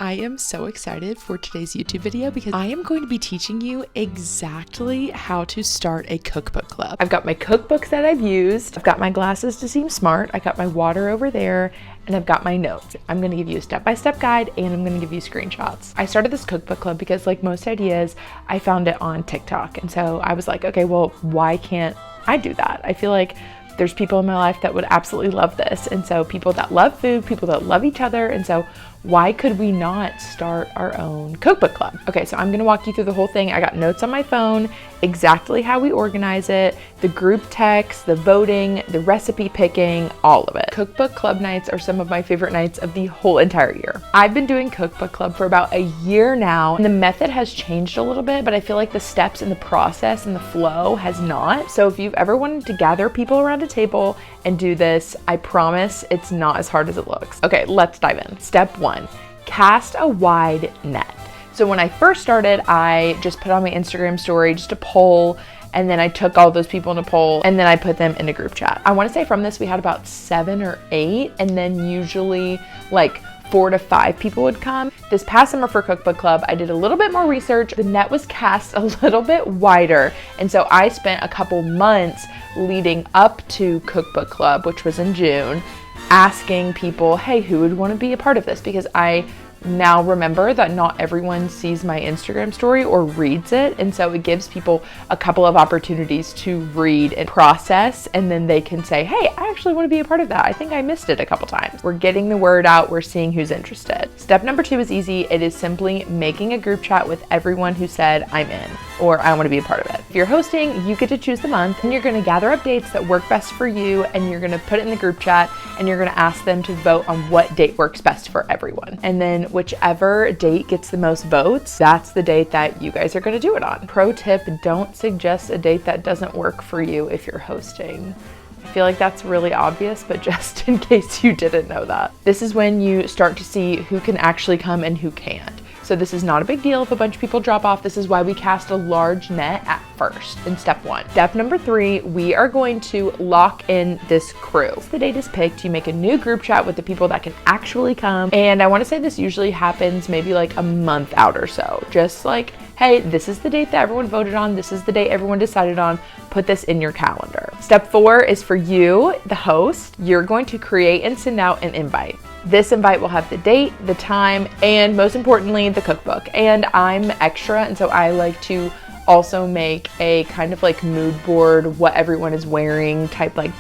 I am so excited for today's YouTube video because I am going to be teaching you exactly how to start a cookbook club. I've got my cookbooks that I've used. I've got my glasses to seem smart. I got my water over there, and I've got my notes. I'm gonna give you a step-by-step guide, and I'm gonna give you screenshots. I started this cookbook club because, like most ideas, I found it on TikTok. And so I was like, okay, well, why can't I do that? I feel like there's people in my life that would absolutely love this. And so people that love food, people that love each other. And so why could we not start our own cookbook club? Okay, so I'm gonna walk you through the whole thing. I got notes on my phone, exactly how we organize it, the group text, the voting, the recipe picking, all of it. Cookbook club nights are some of my favorite nights of the whole entire year. I've been doing cookbook club for about a year now, and the method has changed a little bit, but I feel like the steps and the process and the flow has not. So if you've ever wanted to gather people around a table and do this, I promise it's not as hard as it looks. Okay, let's dive in. Step 1, cast a wide net. So when I first started, I just put on my Instagram story just a poll, and then I took all those people in a poll and then I put them in a group chat. I wanna say from this we had about 7 or 8, and then usually like 4 to 5 people would come. This past summer for Cookbook Club, I did a little bit more research. The net was cast a little bit wider. And so I spent a couple months leading up to Cookbook Club, which was in June, asking people, hey, who would want to be a part of this? Because I now remember that not everyone sees my Instagram story or reads it. And so it gives people a couple of opportunities to read and process, and then they can say, hey, I actually want to be a part of that. I think I missed it a couple times. We're getting the word out. We're seeing who's interested. Step number 2 is easy. It is simply making a group chat with everyone who said I'm in or I want to be a part of it. If you're hosting, you get to choose the month, and you're going to gather up dates that work best for you, and you're going to put it in the group chat, and you're going to ask them to vote on what date works best for everyone. And then whichever date gets the most votes, that's the date that you guys are going to do it on. Pro tip, don't suggest a date that doesn't work for you if you're hosting. I feel like that's really obvious, but just in case you didn't know that. This is when you start to see who can actually come and who can't. So this is not a big deal if a bunch of people drop off. This is why we cast a large net at first in step 1. Step number 3, we are going to lock in this crew. Once the date is picked, you make a new group chat with the people that can actually come. And I want to say this usually happens maybe like a month out or so. Just like, hey, this is the date that everyone voted on. This is the date everyone decided on. Put this in your calendar. Step 4 is for you, the host. You're going to create and send out an invite. This invite will have the date, the time, and most importantly, the cookbook. And I'm extra, and so I like to also make a kind of like mood board, what everyone is wearing type like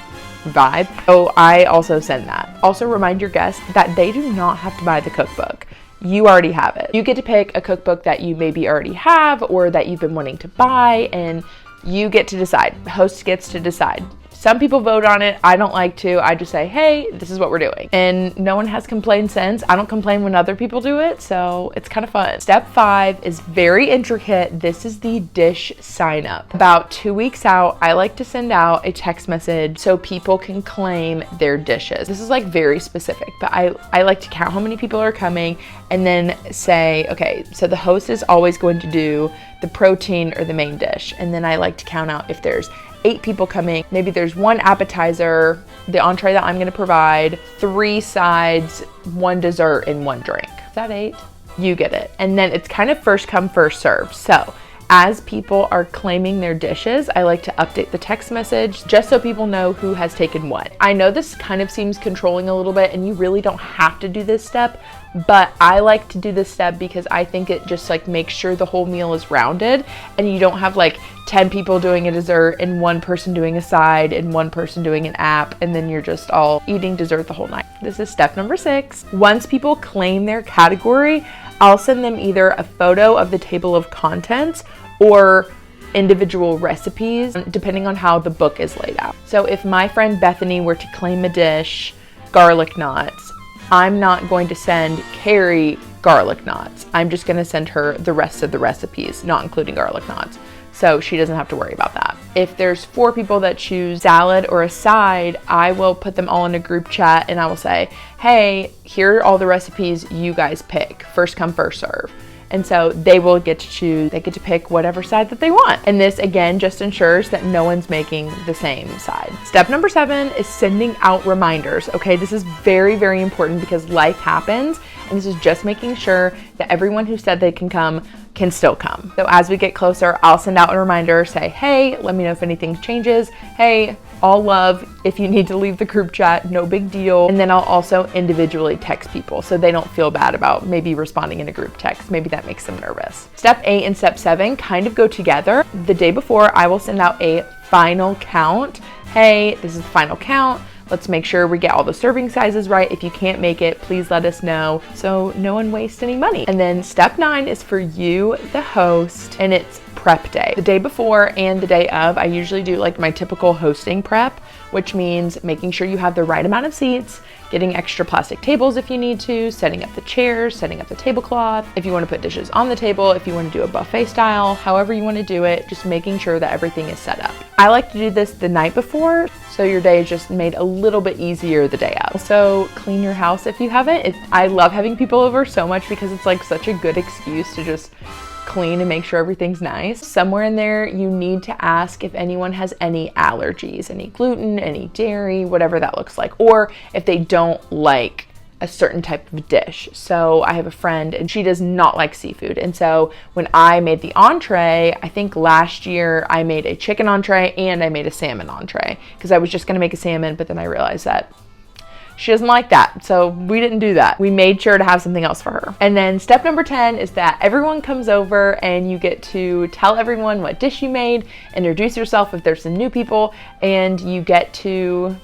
vibe. So I also send that. Also remind your guests that they do not have to buy the cookbook. You already have it. You get to pick a cookbook that you maybe already have or that you've been wanting to buy, and you get to decide. The host gets to decide. Some people vote on it. I don't like to. I just say, hey, this is what we're doing. And no one has complained since. I don't complain when other people do it, so it's kind of fun. Step 5 is very intricate. This is the dish sign up. About 2 weeks out, I like to send out a text message so people can claim their dishes. This is like very specific, but I like to count how many people are coming and then say, okay, so the host is always going to do the protein or the main dish. And then I like to count out if there's 8 people coming, maybe there's 1 appetizer, the entree that I'm going to provide, 3 sides, 1 dessert, and 1 drink. Is that 8? You get it. And then it's kind of first come, first serve. So as people are claiming their dishes, I like to update the text message just so people know who has taken what. I know this kind of seems controlling a little bit, and you really don't have to do this step, but I like to do this step because I think it just like makes sure the whole meal is rounded, and you don't have like 10 people doing a dessert and 1 person doing a side and 1 person doing an app, and then you're just all eating dessert the whole night. This is step number 6. Once people claim their category, I'll send them either a photo of the table of contents or individual recipes, depending on how the book is laid out. So if my friend Bethany were to claim a dish, garlic knots, I'm not going to send Carrie garlic knots. I'm just gonna send her the rest of the recipes, not including garlic knots. So she doesn't have to worry about that. If there's 4 people that choose salad or a side, I will put them all in a group chat and I will say, hey, here are all the recipes you guys pick. First come, first serve. And so they will get to choose, they get to pick whatever side that they want. And this again just ensures that no one's making the same side. Step number 7 is sending out reminders. Okay, this is very, very important because life happens And this is just making sure that everyone who said they can come can still come. So as we get closer, I'll send out a reminder, say, hey, let me know if anything changes. Hey, all love. If you need to leave the group chat, no big deal. And then I'll also individually text people so they don't feel bad about maybe responding in a group text. Maybe that makes them nervous. Step 8 and step 7 kind of go together. The day before, I will send out a final count. Hey, this is the final count. Let's make sure we get all the serving sizes right. If you can't make it, please let us know so no one wastes any money. And then step 9 is for you, the host, and it's prep day. The day before and the day of, I usually do like my typical hosting prep, which means making sure you have the right amount of seats, getting extra plastic tables if you need to, setting up the chairs, setting up the tablecloth, if you want to put dishes on the table, if you want to do a buffet style, however you want to do it, just making sure that everything is set up. I like to do this the night before, so your day is just made a little bit easier the day of. Also, clean your house if you haven't. I love having people over so much because it's like such a good excuse to just clean and make sure everything's nice. Somewhere in there, you need to ask if anyone has any allergies, any gluten, any dairy, whatever that looks like, or if they don't like a certain type of dish. So I have a friend and she does not like seafood. And so when I made the entree, I think last year I made a chicken entree and I made a salmon entree because I was just gonna make a salmon, but then I realized that she doesn't like that, so we didn't do that. We made sure to have something else for her. And then step number 10 is that everyone comes over and you get to tell everyone what dish you made, introduce yourself if there's some new people, and you get to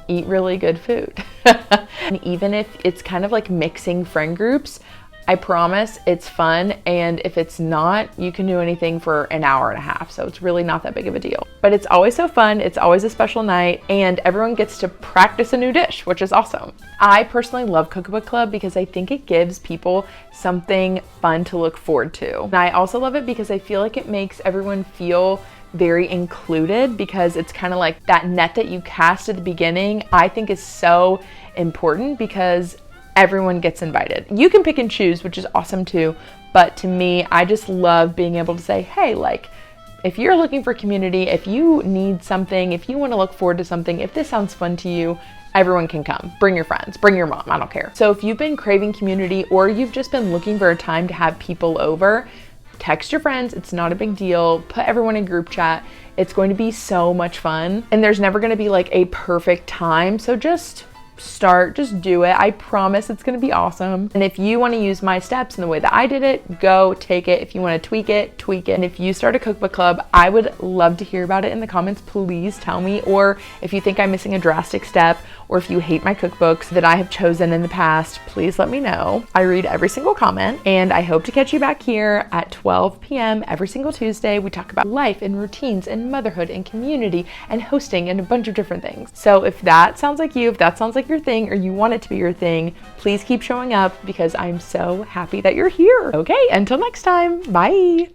eat really good food. And even if it's kind of like mixing friend groups, I promise it's fun, and if it's not, you can do anything for an hour and a half, so it's really not that big of a deal. But it's always so fun, it's always a special night, and everyone gets to practice a new dish, which is awesome. I personally love Cookbook Club because I think it gives people something fun to look forward to. And I also love it because I feel like it makes everyone feel very included, because it's kind of like that net that you cast at the beginning, I think is so important because everyone gets invited. You can pick and choose, which is awesome too, but to me, I just love being able to say, hey, like, if you're looking for community, if you need something, if you want to look forward to something, if this sounds fun to you, everyone can come. Bring your friends, bring your mom, I don't care. So if you've been craving community or you've just been looking for a time to have people over, text your friends, it's not a big deal. Put everyone in group chat. It's going to be so much fun. And there's never going to be like a perfect time, so just do it. I promise it's gonna be awesome. And if you want to use my steps in the way that I did it, go take it. If you want to tweak it, tweak it. And if you start a cookbook club, I would love to hear about it in the comments. Please tell me. Or if you think I'm missing a drastic step, or if you hate my cookbooks that I have chosen in the past, please let me know. I read every single comment, and I hope to catch you back here at 12 p.m. every single Tuesday. We talk about life and routines and motherhood and community and hosting and a bunch of different things. So if that sounds like you, if that sounds like your thing, or you want it to be your thing, please keep showing up because I'm so happy that you're here. Okay, until next time, bye.